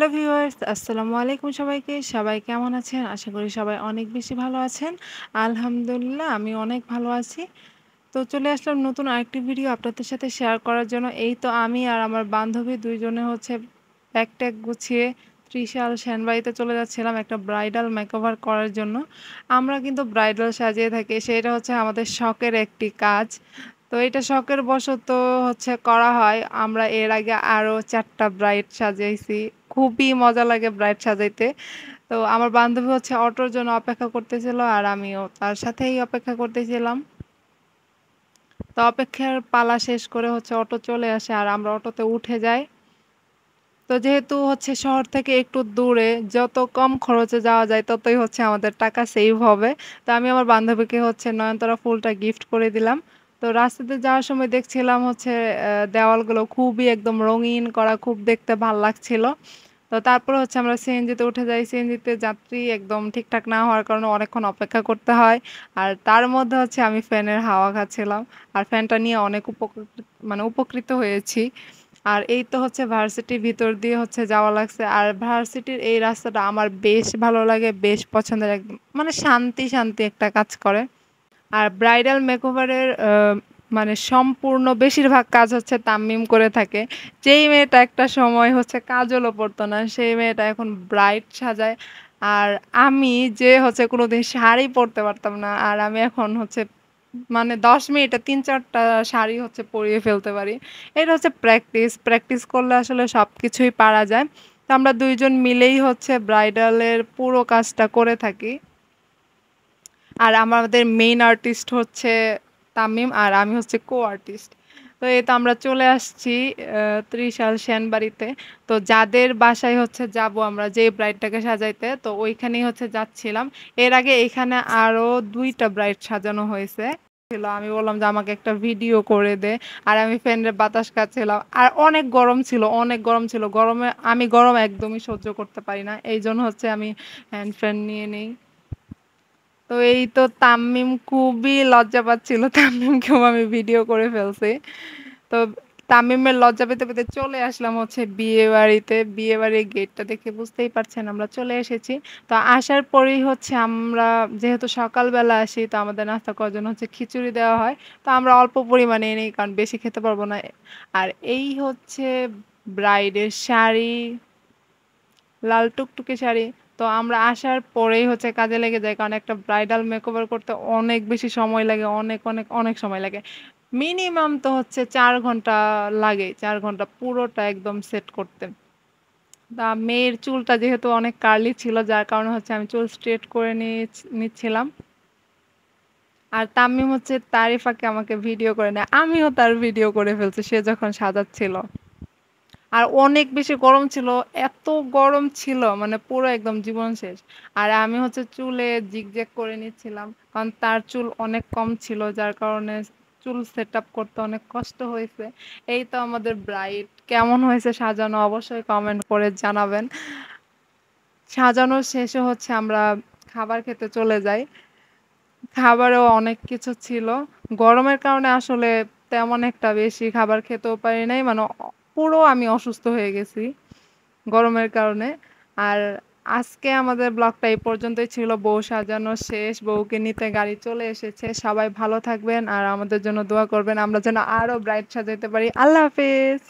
Hello viewers, আসসালামু আলাইকুম সবাইকে। সবাই কেমন আছেন? আশা করি সবাই অনেক বেশি ভালো আছেন। আলহামদুলিল্লাহ আমি অনেক ভালো আছি। তো চলে আসলাম নতুন আরেকটি ভিডিও আপনাদের সাথে শেয়ার করার জন্য। এই তো আমি আর আমার বান্ধবী ২ জনে হচ্ছে ব্যাগ-ট্যাগ গুছিয়ে ত্রিশাল সেনবাড়িতে চলে যাচ্ছিলাম একটা ব্রাইডাল মেকওভার করার জন্য। আমরা কিন্তু ব্রাইডাল সাজিয়ে থাকি। সেটা হচ্ছে আমাদের শখের একটি কাজ। তো এটা শখের বশত হচ্ছে করা হয়। আমরা এর আগে আরো ৪ টা ব্রাইড সাজাইছি। খুবই মজা লাগে ব্রাইড সাজাইতে। তো আমার বান্ধবী হচ্ছে অটোর জন্য অপেক্ষা করতেছিল আর আমিও তার সাথেই অপেক্ষা করতেছিলাম। তো অপেক্ষার পালা শেষ করে হচ্ছে অটো চলে আসে আর আমরা অটোতে উঠে যাই। তো যেহেতু হচ্ছে শহর থেকে একটু দূরে, যত কম খরচে যাওয়া যায় ততই হচ্ছে আমাদের টাকা সেভ হবে। তো আমি আমার বান্ধবীকে হচ্ছে নয়নতারা ফুলটা গিফট করে দিলাম। তো রাস্তাতে যাওয়ার সময় দেখছিলাম হচ্ছে দেওয়ালগুলো খুবই একদম রঙিন করা, খুব দেখতে ভাল লাগছিল। তো তারপরে হচ্ছে আমরা সিএনজিতে উঠে যাই। সিএনজিতে যাত্রী একদম ঠিকঠাক না হওয়ার কারণে অনেকক্ষণ অপেক্ষা করতে হয়। আর তার মধ্যে হচ্ছে আমি ফ্যানের হাওয়া খাচ্ছিলাম। আর ফ্যানটা নিয়ে অনেক উপকৃত হয়েছি। আর এই তো হচ্ছে ভার্সিটির ভিতর দিয়ে হচ্ছে যাওয়া লাগছে। আর ভার্সিটির এই রাস্তাটা আমার বেশ ভালো লাগে, বেশ পছন্দের একদম মানে শান্তি, শান্তি একটা কাজ করে। আর ব্রাইডাল মেকওভারের মানে সম্পূর্ণ বেশিরভাগ কাজ হচ্ছে তাম্মিম করে থাকে। যেই মেয়েটা একটা সময় হচ্ছে কাজলও পরতো না, সেই মেয়েটা এখন ব্রাইড সাজায়। আর আমি যে হচ্ছে কোনোদিন শাড়ি পরতে পারতাম না। আর আমি এখন হচ্ছে মানে ১০ মিনিটে ৩-৪ টা শাড়ি হচ্ছে পরিয়ে ফেলতে পারি। এটা হচ্ছে প্র্যাকটিস। প্র্যাকটিস করলে আসলে সবকিছুই পারা যায়। তো আমরা ২ জন মিলেই হচ্ছে ব্রাইডালের পুরো কাজটা করে থাকি। আর আমাদের মেইন আর্টিস্ট হচ্ছে তামিম আর আমি হচ্ছে কো-আর্টিস্ট। তো এই তো আমরা চলে আসছি ত্রিশাল সেনবাড়িতে। তো যাদের বাসায় হচ্ছে যাবো আমরা যে ব্রাইডটাকে সাজাইতে তো ওইখানেই হচ্ছে যাচ্ছিলাম। এর আগে এখানে আরো ২ টা ব্রাইড সাজানো হয়েছে। আমি বললাম যে আমাকে একটা ভিডিও করে দে। আর আমি ফ্যানের বাতাস খাচ্ছিলাম। আর অনেক গরম ছিল, অনেক গরম ছিল। আমি গরম একদমই সহ্য করতে পারি না। এইজন্য হচ্ছে আমি হ্যান্ড ফ্যান নিয়ে নেই। তো এই তো তাম্মিম খুবই লজ্জা পাচ্ছিল। তাম্মিমকেও আমি ভিডিও করে ফেলছি। তো তামিমের লজ্জা পেতে, পেতে চলে আসলাম হচ্ছে বিয়েবাড়িতে। বিয়েবাড়ির গেটটা দেখে বুঝতেই পারছেন আমরা চলে এসেছি। তো আসার পরেই হচ্ছে আমরা যেহেতু সকালবেলা আসি তো আমাদের নাস্তা করার জন্য হচ্ছে খিচুড়ি দেওয়া হয়। তো আমরা অল্প পরিমাণে নেই কারণ বেশি খেতে পারবো না। আর এই হচ্ছে ব্রাইডের শাড়ি, লাল টুকটুকে শাড়ি। তো আমরা আসার পরেই হচ্ছে কাজে লেগে যাই। কারণ একটা ব্রাইডাল মেকওভার করতে অনেক বেশি সময় লাগে। অনেক, অনেক, অনেক সময় লাগে। মিনিমাম তো হচ্ছে ৪ ঘন্টা লাগে। ৪ ঘন্টা পুরোটা একদম সেট করতে। মেয়ের চুলটা যেহেতু অনেক কার্লি ছিল যার কারণে হচ্ছে আমি চুল স্ট্রেট করে নিচ্ছিলাম। আর তাম্মিম হচ্ছে তারই ফাঁকে আমাকে ভিডিও করে নেয়। আমিও তার ভিডিও করে ফেলছি সে যখন সাজাচ্ছিল। আর অনেক বেশি গরম ছিল। এত গরম ছিল মানে পুরো একদম জীবন শেষ। আর আমি হচ্ছে চুলে জিগজ্যাগ করে নিচ্ছিলাম। কারণ তার চুল অনেক কম ছিল যার কারণে চুল সেটআপ করতে অনেক কষ্ট হয়েছে। এই তো আমাদের ব্রাইড কেমন হয়েছে সাজানো অবশ্যই কমেন্ট করে জানাবেন। সাজানো শেষে হচ্ছে আমরা খাবার খেতে চলে যাই। খাবারেও অনেক কিছু ছিল। গরমের কারণে আসলে তেমন একটা বেশি খাবার খেতেও পারি নাই। মানে পুরো আমি অসুস্থ হয়ে গেছি গরমের কারণে। আর আজকে আমাদের ব্লগটা এই পর্যন্তই ছিল। বউ সাজানো শেষ। বউকে নিতে গাড়ি চলে এসেছে। সবাই ভালো থাকবেন আর আমাদের জন্য দোয়া করবেন। আমরা যেন আরো ব্রাইট সাজাইতে পারি। আল্লাহ হাফেজ।